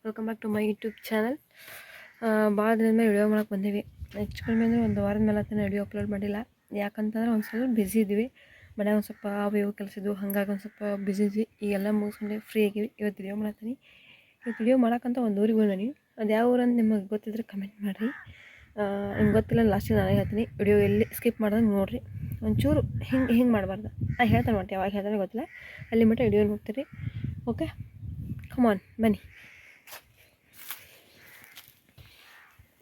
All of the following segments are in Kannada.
Welcome back to my YouTube channel. ಭಾಳ ದಿನದ ಮೇಲೆ ವಿಡಿಯೋ ಮಾಡಕ್ಕೆ ಬಂದೀವಿ. ಹೆಚ್ಚು ಕಡಿಮೆ ಅಂದರೆ ಒಂದು ವಾರದ ಮೇಲೆ ಹತ್ತಿರ ವಿಡಿಯೋ ಅಪ್ಲೋಡ್ ಮಾಡಿಲ್ಲ. ಯಾಕಂತಂದ್ರೆ ಒಂದು ಸ್ವಲ್ಪ ಬ್ಯುಸಿ ಇದ್ವಿ, ಮನ್ಯಾಗ ಒಂದು ಸ್ವಲ್ಪ ಅವು ಇವು ಕೆಲಸ ಇದ್ವು, ಹಾಗಾಗಿ ಒಂದು ಸ್ವಲ್ಪ ಬ್ಯುಸಿ ಇದ್ವಿ. ಈಗೆಲ್ಲ ಮುಗಿಸ್ಕೊಂಡು ಫ್ರೀ ಆಗಿವಿ. ಇವತ್ತು ವಿಡಿಯೋ ಮಾಡತ್ತೀನಿ. ಇವತ್ತು ವಿಡಿಯೋ ಮಾಡೋಕ್ಕಂತ ಒಂದು ಊರಿಗೆ ಬಂದೀನಿ. ಅದು ಯಾವ ಊರಂತ ನಿಮಗೆ ಗೊತ್ತಿದ್ರೆ ಕಮೆಂಟ್ ಮಾಡಿರಿ. ನಿಮ್ಗೆ ಗೊತ್ತಿಲ್ಲ ಲಾಸ್ಟಿಗೆ ನಾನೇ ಹೇಳ್ತೀನಿ. ವಿಡಿಯೋ ಎಲ್ಲಿ ಸ್ಕಿಪ್ ಮಾಡ್ದಂಗೆ ನೋಡಿರಿ. ಒಂಚೂರು ಹಿಂಗೆ ಮಾಡಬಾರ್ದು. ನಾನು ಹೇಳ್ತಾನೆ ಮತ್ತೆ ಯಾವಾಗ ಹೇಳ್ತಾನೆ ಗೊತ್ತಿಲ್ಲ. ಅಲ್ಲಿ ಮಟ್ಟ ವಿಡಿಯೋ ನೋಡ್ತೀರಿ. ಓಕೆ, ಕಮಾನ್ ಬನ್ನಿ.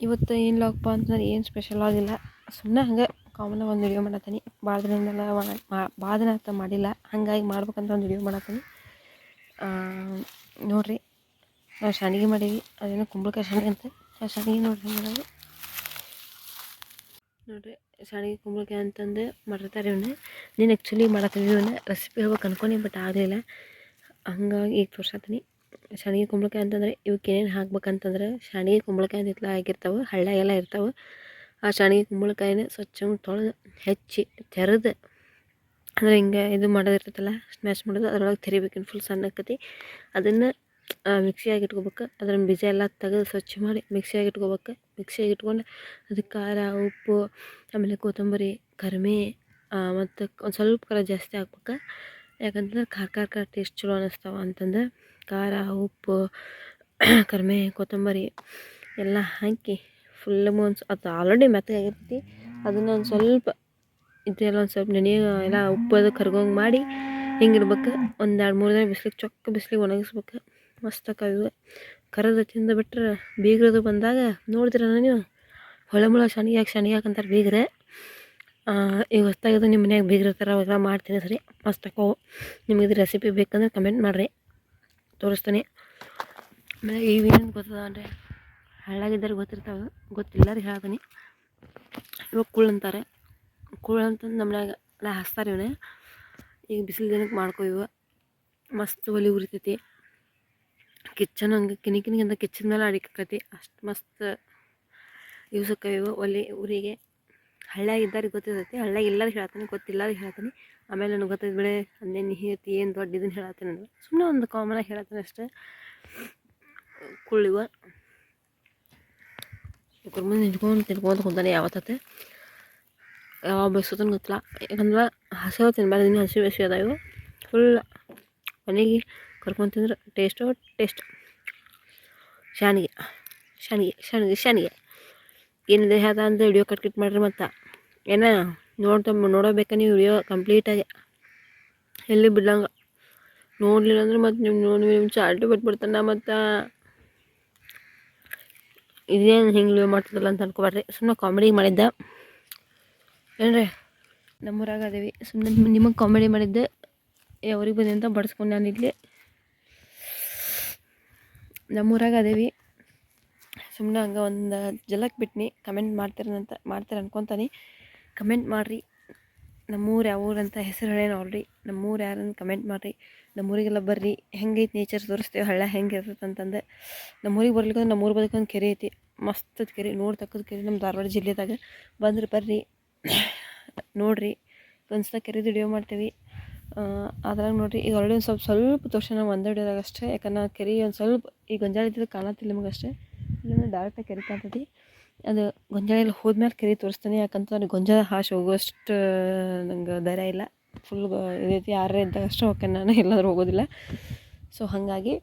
ಇವತ್ತು ಏನು ಲಾಗಪ್ಪ ಅಂತಂದ್ರೆ ಏನು ಸ್ಪೆಷಲ್ ಆಗಿಲ್ಲ, ಸುಮ್ಮನೆ ಹಂಗೆ ಕಾಮನಾಗಿ ಒಂದು ವಿಡಿಯೋ ಮಾಡತ್ತೀನಿ. ಭಾಳ ದಿನ ಅಂತ ಮಾಡಿಲ್ಲ, ಹಾಗಾಗಿ ಮಾಡ್ಬೇಕಂತ ಒಂದು ವಿಡಿಯೋ ಮಾಡತ್ತೀನಿ. ನೋಡಿರಿ, ನಾವು ಶಾವಿಗೆ ಮಾಡೀವಿ. ಅದೇನೋ ಕುಂಬಳಕಾಯಿ ಶಾವಿಗೆ ಅಂತ. ಆ ಶಾವಿಗೆ ನೋಡಿರಿ ಮಾಡೋದು. ನೋಡಿರಿ, ಶಾವಿಗೆ ಕುಂಬಳಕಾಯಿ ಅಂತಂದು ಮಾಡಿರ್ತಾರೆ ಇವನ್ನ. ನೀನು ಆ್ಯಕ್ಚುಲಿ ಮಾಡತ್ತೀನಿ ಇವನ್ನ ರೆಸಿಪಿ ಹೇಳ್ಬೇಕು ಅನ್ಕೊಂಡು, ಬಟ್ ಆಗಲಿಲ್ಲ. ಹಂಗಾಗಿ ಈಗ ತೋರ್ಸತ್ತೀನಿ. ಶಾವಿಗೆ ಕುಂಬಳಕಾಯಿ ಅಂತಂದರೆ ಇವಕ್ಕೆ ಏನೇನು ಹಾಕ್ಬೇಕಂತಂದ್ರೆ, ಶಾವಿಗೆ ಕುಂಬಳಕಾಯಿ ಅಂತ ಆಗಿರ್ತಾವೆ, ಹಳ್ಳ ಎಲ್ಲ ಇರ್ತಾವೆ. ಆ ಶಾವಿಗೆ ಕುಂಬಳಕಾಯಿನ ಸ್ವಚ್ಛ ತೊಳೆದು ಹೆಚ್ಚಿ ತೆರೆದು, ಅಂದರೆ ಹಿಂಗೆ ಇದು ಮಾಡೋದಿರ್ತೈತಲ್ಲ, ಸ್ಮ್ಯಾಶ್ ಮಾಡೋದು, ಅದರೊಳಗೆ ತೆರಿಬೇಕಿನ್ನು ಫುಲ್ ಸಣ್ಣ ಆಕತಿ. ಅದನ್ನು ಮಿಕ್ಸಿಯಾಗಿ ಇಟ್ಕೋಬೇಕು. ಅದರ ಬೀಜ ಎಲ್ಲ ತೆಗೆದು ಸ್ವಚ್ಛ ಮಾಡಿ ಮಿಕ್ಸಿಯಾಗಿ ಇಟ್ಕೋಬೇಕು. ಮಿಕ್ಸಿಯಾಗಿ ಇಟ್ಕೊಂಡು ಅದಕ್ಕೆ ಖಾರ, ಉಪ್ಪು, ಆಮೇಲೆ ಕೊತ್ತಂಬರಿ, ಕರಿಮೆ, ಮತ್ತು ಒಂದು ಸ್ವಲ್ಪ ಖಾರ ಜಾಸ್ತಿ ಹಾಕ್ಬೇಕು. ಯಾಕಂತಂದ್ರೆ ಖಾರ ಟೇಸ್ಟ್ ಚಲೋ ಅನ್ನಿಸ್ತಾವೆ ಅಂತಂದು ಖಾರ, ಉಪ್ಪು, ಕರಿಮೆ, ಕೊತ್ತಂಬರಿ ಎಲ್ಲ ಹಾಕಿ ಫುಲ್ ಅದು ಆಲ್ರೆಡಿ ಮೆತ್ತಗಾಗಿರ್ತೈತಿ. ಅದನ್ನು ಒಂದು ಸ್ವಲ್ಪ ಇದೆಲ್ಲ ಒಂದು ಸ್ವಲ್ಪ ಎಲ್ಲ ಉಪ್ಪು ಅದು ಕರ್ಗೋಂಗೆ ಮಾಡಿ ಹಿಂಗೆ ಇಡ್ಬೇಕು. ಒಂದು 2-3 ದಿನ ಬಿಸಿಲಿಗೆ ಒಣಗಿಸ್ಬೇಕು. ಮಸ್ತ್ ಆಕಾವು. ಕರದ ತಿಂದು ಬಿಟ್ರೆ ಬೀಗ್ರದು ಬಂದಾಗ ನೋಡಿದ್ರಲ್ಲ ನೀವು, ಹೊಳೆಮುಳ ಶಾವಿಗೆ ಹಾಕಂತಾರೆ ಬೀಗ್ರೆ. ಈಗ ಹೊಸ್ತಾಗಿದ್ದು ನಿಮ್ಮ ಮನ್ಯಾಗ ಬೀಗ್ರಿರ್ತಾರೆ, ಅವೆಲ್ಲ ಮಾಡ್ತೀನಿ ಸರಿ, ಮಸ್ತ್ ಆಕಾವು. ನಿಮಗೆ ಇದು ರೆಸಿಪಿ ಬೇಕಂದ್ರೆ ಕಮೆಂಟ್ ಮಾಡಿರಿ, ತೋರಿಸ್ತೀನಿ. ಆಮೇಲೆ ಇವೇನು ಗೊತ್ತದ ಅಂದರೆ, ಹಳ್ಳಾಗಿದ್ದಾರೆ ಗೊತ್ತಿರ್ತಾವೆ, ಗೊತ್ತಿಲ್ಲರಿಗೆ ಹೇಳ್ತೀನಿ. ಇವಾಗ ಕುಳ್ಳು ಅಂತಾರೆ. ಕುಳ್ಳು ಅಂತಂದು ನಮ್ಮ ಮನ್ಯಾಗ ಎಲ್ಲ ಹಾಸ್ತಾರೆ ಇವನೇ. ಈಗ ಬಿಸಿಲು ದಿನಕ್ಕೆ ಮಾಡ್ಕೊ ಇವು ಮಸ್ತ್ ಒಲಿ ಉರಿತೈತಿ. ಕಿಚನ್ ಹಂಗೆ ಕಿನಿಕಿನಿ ಅಂತ ಕಿಚನ್ ಮೇಲೆ ಅಡಿಕೈತಿ, ಅಷ್ಟು ಮಸ್ತ್ ಯೂಸ್ ಆಕೈವು ಒಲಿ ಊರಿಗೆ. ಹಳ್ಳಿಯಾಗಿದ್ದಾರೆ ಗೊತ್ತಿರ್ತೈತಿ, ಹಳ್ಳಿಯಾಗ ಎಲ್ಲರಿಗೆ ಹೇಳ್ತೀನಿ, ಗೊತ್ತಿಲ್ಲರಿಗೆ ಹೇಳ್ತೀನಿ. ಆಮೇಲೆ ನನಗೆ ಗೊತ್ತೈತೆ ಬೆಳೆ ಅಂದೇ ನಿಹಿತಿ ಏನು ದೊಡ್ಡ ಇದನ್ನು ಹೇಳತ್ತೀನಿ ಅಂದರೆ, ಸುಮ್ಮನೆ ಒಂದು ಕಾಮನಾಗಿ ಹೇಳ್ತೀನಿ ಅಷ್ಟೇ. ಕುಳ್ಳಿವ ಇವ್ರ ಮುಂದೆ ತಿನ್ಕೊಂಡು ಕುಂತಾನೆ ಯಾವತ್ತತ್ತೆ, ಯಾವಾಗ ಬಯಸೋದನ್ನು ಗೊತ್ತಿಲ್ಲ. ಯಾಕಂದ್ರೆ ಹಸಿ ತಿನ್ಬಾರ್ದು, ಇನ್ನೂ ಹಸಿ ಅದಾವು. ಫುಲ್ ಮನೆಗೆ ಕರ್ಕೊಂಡು ತಿಂದ್ರೆ ಟೇಸ್ಟ್. ಶಾವಿಗೆ ಏನಿದೆ ಹೇಳ್ದ ಅಂತ ವಿಡಿಯೋ ಕಟ್ ಮಾಡಿರಿ. ಮತ್ತು ಏನೋ ನೋಡೋಬೇಕಾ ನೀವು ವಿಡಿಯೋ ಕಂಪ್ಲೀಟಾಗಿ, ಎಲ್ಲಿ ಬಿಡಂಗೆ. ನೋಡಲಿಲ್ಲ ಅಂದ್ರೆ ಮತ್ತು ನೀವು ನಿಮ್ಮ ಚಾರ್ಟು ಬಿಟ್ಬಿಡ್ತಾನೆ. ಮತ್ತು ಇದೇನು ಹಿಂಗೆ ವಿಡಿಯೋ ಮಾಡ್ತಿದ್ದಲ್ಲ ಅಂತ ಅನ್ಕೋಬಾರ್ರಿ, ಸುಮ್ಮನೆ ಕಾಮಿಡಿ ಮಾಡಿದ್ದೆ ಏನ್ರಿ. ನಮ್ಮೂರಾಗ ಅದೇವಿ, ಸುಮ್ಮನೆ ನಿಮಗೆ ಕಾಮಿಡಿ ಮಾಡಿದ್ದೆ. ಅವ್ರಿಗೆ ಬಂದಿ ಅಂತ ಬಡಿಸ್ಕೊಂಡು ನಾನು ಇಲ್ಲಿ ನಮ್ಮೂರಾಗ ಅದೇವಿ. ಸುಮ್ಮನೆ ಹಂಗೆ ಒಂದು ಜಲಕ್ಕೆ ಬಿಟ್ನಿ, ಕಮೆಂಟ್ ಮಾಡ್ತೀರ ಅನ್ಕೊತಾನೆ. ಕಮೆಂಟ್ ಮಾಡಿರಿ, ನಮ್ಮೂರು ಯಾವ ಊರು ಅಂತ ಹೆಸರು ಹೇಳೇನು ಆಲ್ರೆಡಿ. ನಮ್ಮೂರು ಯಾರನ್ನು ಕಮೆಂಟ್ ಮಾಡಿರಿ. ನಮ್ಮೂರಿಗೆಲ್ಲ ಬರ್ರಿ, ಹೆಂಗೈತೆ ನೇಚರ್ ತೋರಿಸ್ತೇವೆ, ಹಳ್ಳ ಹೆಂಗೆ ಇರ್ತೈತೆ ಅಂತಂದು. ನಮ್ಮೂರಿಗೆ ಬರ್ಲಿಕ್ಕಂದ್ರೆ ನಮ್ಮೂರು ಬದಕೊಂದು ಕೆರೆ ಐತಿ, ಮಸ್ತ್ ಕೆರೆ, ನೋಡ್ತಕ್ಕದ ಕೆರೆ ನಮ್ಮ ಧಾರವಾಡ ಜಿಲ್ಲೆದಾಗ. ಬರ್ರಿ ನೋಡಿರಿ. ಒಂದ್ಸಲ ಕೆರೆದು ವಿಡಿಯೋ ಮಾಡ್ತೀವಿ. ಅದ್ರಾಗ ನೋಡಿರಿ, ಈಗ ಆಲ್ರೆಡಿ ಒಂದು ಸ್ವಲ್ಪ ತೋರ್ಸ ನಾವು ಒಂದು ವಿಡಿಯೋದಾಗ ಅಷ್ಟೇ. ಯಾಕಂದ್ರೆ ಕೆರೆ ಒಂದು ಸ್ವಲ್ಪ ಈ ಗೊಂಜಾಳ ಇದ್ದಿದ್ದು ಕಾಣತ್ತಿಲ್ಲ ನಿಮಗೆ ಅಷ್ಟೇ. ಇಲ್ಲಿಂದ ಡೈರೆಕ್ಟಾಗಿ ಕೆರೆ ಕಾಣ್ತೈತಿ. ಅದು ಗೊಂಜಾಳ ಎಲ್ಲ ಹೋದ್ಮೇಲೆ ಕೆರೆ ತೋರಿಸ್ತಾನೆ. ಯಾಕಂತಂದ್ರೆ ಗೊಂಜಾಳ ಹಾಶ್ ಹೋಗೋಷ್ಟು ನಂಗೆ ಧೈರ್ಯ ಇಲ್ಲ. ಫುಲ್ ಇದೈತಿ, ಯಾರೇ ಇದ್ದಾಗ ಅಷ್ಟೇ ಹೋಗ್ತೇನೆ ನಾನು, ಎಲ್ಲಾದರೂ ಹೋಗೋದಿಲ್ಲ. ಸೊ ಹಾಗಾಗಿ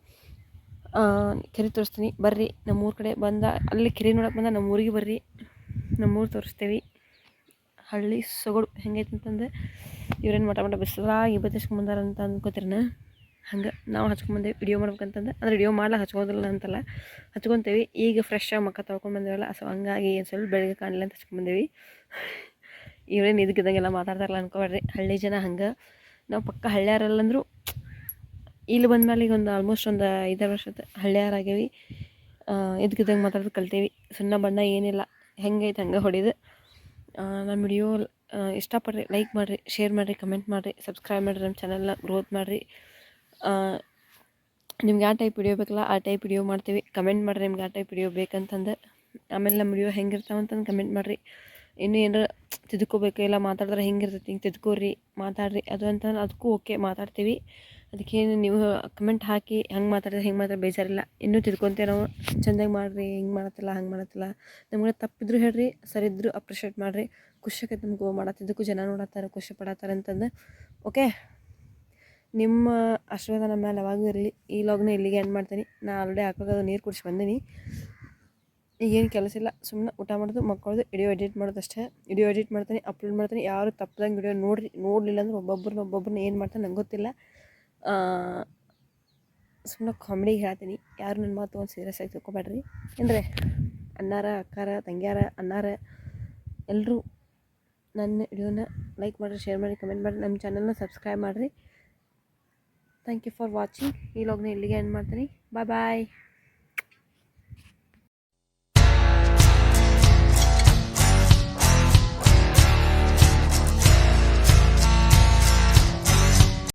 ಕೆರೆ ತೋರಿಸ್ತೀನಿ. ಬರ್ರಿ ನಮ್ಮೂರ ಕಡೆ ಬಂದ, ಅಲ್ಲಿ ಕೆರೆ ನೋಡಕ್ಕೆ ಬಂದ ನಮ್ಮೂರಿಗೆ ಬರ್ರಿ, ನಮ್ಮೂರು ತೋರಿಸ್ತೇವೆ. ಹಳ್ಳಿ ಸೊಗಡು ಹೆಂಗೈತೆ ಅಂತಂದು ಇವ್ರೇನು ಮಟ ಬಿಸಿಲಾಗಿ ಹಚ್ಕೊಂಬಂದಾರ ಅಂತ ಅನ್ಕೋತೀರನ. ಹಂಗೆ ನಾವು ಹಚ್ಕೊಂಬಂದೇವಿ ವಿಡಿಯೋ ಮಾಡ್ಬೇಕಂತಂದು. ಅಂದರೆ ವಿಡಿಯೋ ಮಾಡ್ಲಾಕ ಹಚ್ಕೋದಿಲ್ಲ ಅಂತಲ್ಲ, ಹಚ್ಕೊತೇವೆ. ಈಗ ಫ್ರೆಶ್ಶಾಗಿ ಮಕ್ಕ ತೊಳ್ಕೊಂಡು ಬಂದೇವಲ್ಲ, ಸೊ ಹಂಗಾಗಿ ಸ್ವಲ್ಪ ಬೆಳಗ್ಗೆ ಕಾಣಲಿಲ್ಲ ಅಂತ ಹಚ್ಕೊಂಬಂದೇವಿ. ಇವ್ರೇನು ಇದಕ್ಕಿದ್ದಂಗೆಲ್ಲ ಮಾತಾಡ್ತಾರಲ್ಲ ಅನ್ಕೋಬೇಡ್ರಿ, ಹಳ್ಳಿ ಜನ ಹಂಗೆ. ನಾವು ಪಕ್ಕ ಹಳ್ಳಿಯಾರಲ್ಲಂದ್ರು ಇಲ್ಲಿ ಬಂದಮೇಲೆ ಈಗ ಒಂದು ಆಲ್ಮೋಸ್ಟ್ ಒಂದು 5 ವರ್ಷ ಹಳ್ಳಿಯಾರಾಗೇವಿ. ಇದಕ್ಕಿದ್ದಂಗೆ ಮಾತಾಡೋದು ಕಲ್ತೇವಿ. ಸುಣ್ಣ ಬಣ್ಣ ಏನಿಲ್ಲ, ಹೆಂಗೈತೆ ಹಂಗೆ ಹೊಡಿದು. ನಮ್ಮ ವಿಡಿಯೋ ಇಷ್ಟಪಡ್ರಿ, ಲೈಕ್ ಮಾಡಿರಿ, ಶೇರ್ ಮಾಡಿರಿ, ಕಮೆಂಟ್ ಮಾಡಿರಿ, ಸಬ್ಸ್ಕ್ರೈಬ್ ಮಾಡಿರಿ, ನಮ್ಮ ಚಾನಲ್ನ ಗ್ರೋತ್ ಮಾಡಿರಿ. ನಿಮ್ಗೆ ಯಾವ ಟೈಪ್ ವಿಡಿಯೋ ಬೇಕಲ್ಲ ಆ ಟೈಪ್ ವಿಡಿಯೋ ಮಾಡ್ತೀವಿ. ಕಮೆಂಟ್ ಮಾಡಿರಿ ನಿಮ್ಗೆ ಯಾವ ಟೈಪ್ ವಿಡಿಯೋ ಬೇಕಂತಂದು. ಆಮೇಲೆ ನಮ್ಮ ವಿಡಿಯೋ ಹೆಂಗಿರ್ತಾವಂತಂದು ಕಮೆಂಟ್ ಮಾಡಿರಿ. ಇನ್ನೂ ಏನಾರ ತಿದ್ಕೋಬೇಕು, ಇಲ್ಲ ಮಾತಾಡಿದ್ರೆ ಹಿಂಗಿರ್ತೈತಿ ಹಿಂಗೆ ತಿದ್ಕೋರಿ, ಮಾತಾಡ್ರಿ. ಅದು ಅಂತಂದ್ರೆ ಅದಕ್ಕೂ ಓಕೆ ಮಾತಾಡ್ತೀವಿ. ಅದಕ್ಕೆ ನೀವು ಕಮೆಂಟ್ ಹಾಕಿ ಹಂಗೆ ಮಾತಾಡಿದ್ರೆ ಹಿಂಗೆ ಮಾತ್ರ ಬೇಜಾರಿಲ್ಲ, ಇನ್ನೂ ತಿಳ್ಕೊತೇವೆ ನಾವು. ಚೆಂದಾಗಿ ಮಾಡಿರಿ, ಹಿಂಗೆ ಮಾಡತ್ತಲ್ಲ ಹಂಗೆ ಮಾಡತ್ತಲ್ಲ, ನಮ್ಗೆ ತಪ್ಪಿದ್ರು ಹೇಳ್ರಿ, ಸರಿ ಇದ್ದರೂ ಅಪ್ರಿಷಿಯೇಟ್ ಮಾಡಿರಿ. ಖುಷಿ ಆಕೈತೆ ನಮ್ಗೆ ಮಾಡತ್ತಿದ್ದಕ್ಕೂ ಜನ ನೋಡತ್ತಾರೆ, ಖುಷಿ ಪಡತ್ತಾರೆ ಅಂತಂದು. ಓಕೆ, ನಿಮ್ಮ ಆಶೀರ್ವಾದ ನಮ್ಮ ಮೇಲೆ ಯಾವಾಗೂ ಇರಲಿ. ಈ ಲಾಗ್ನ ಇಲ್ಲಿಗೆ ಎಂಡ್ ಮಾಡ್ತೀನಿ. ನಾನು ಆಲ್ರೆಡಿ ಹಾಕೋದು ನೀರು ಕುಡಿಸಿ ಬಂದೀನಿ. ಈಗೇನು ಕೆಲಸ ಇಲ್ಲ, ಸುಮ್ಮನೆ ಊಟ ಮಾಡೋದು, ಮಕ್ಕಳದು, ವಿಡಿಯೋ ಎಡಿಟ್ ಮಾಡೋದು ಅಷ್ಟೇ. ವಿಡಿಯೋ ಎಡಿಟ್ ಮಾಡ್ತೀನಿ, ಅಪ್ಲೋಡ್ ಮಾಡ್ತೀನಿ. ಯಾರು ತಪ್ಪದಂಗೆ ವಿಡಿಯೋ ನೋಡಿರಿ. ನೋಡಲಿಲ್ಲ ಅಂದ್ರೆ ಒಬ್ಬೊಬ್ಬರನ್ನ ಏನು ಮಾಡ್ತಾನೆ ನಂಗೆ ಗೊತ್ತಿಲ್ಲ. ಸುಮ್ಮನೆ ಕಾಮಿಡಿಗೆ ಹೇಳ್ತೀನಿ. ಯಾರು ನನ್ನ ಮಾತು ಒಂದು ಸೀರಿಯಸ್ ಆಗಿ ತಿಳ್ಕೊಬೇಡ್ರಿ. ಏನ್ರಿ ಅಣ್ಣಾರ, ಅಕ್ಕಾರ, ತಂಗ್ಯಾರ, ಅಣ್ಣಾರ ಎಲ್ಲರೂ ನನ್ನ ವಿಡಿಯೋನ ಲೈಕ್ ಮಾಡಿರಿ, ಶೇರ್ ಮಾಡಿ, ಕಮೆಂಟ್ ಮಾಡಿ, ನಮ್ಮ ಚಾನಲ್ನ ಸಬ್ಸ್ಕ್ರೈಬ್ ಮಾಡಿರಿ. Thank you for watching. ಈ ಲಾಗ್ನ ಇಲ್ಲಿಗೆ ಎಂಡ್ ಮಾಡ್ತೀನಿ. ಬಾಯ್ ಬಾಯ್.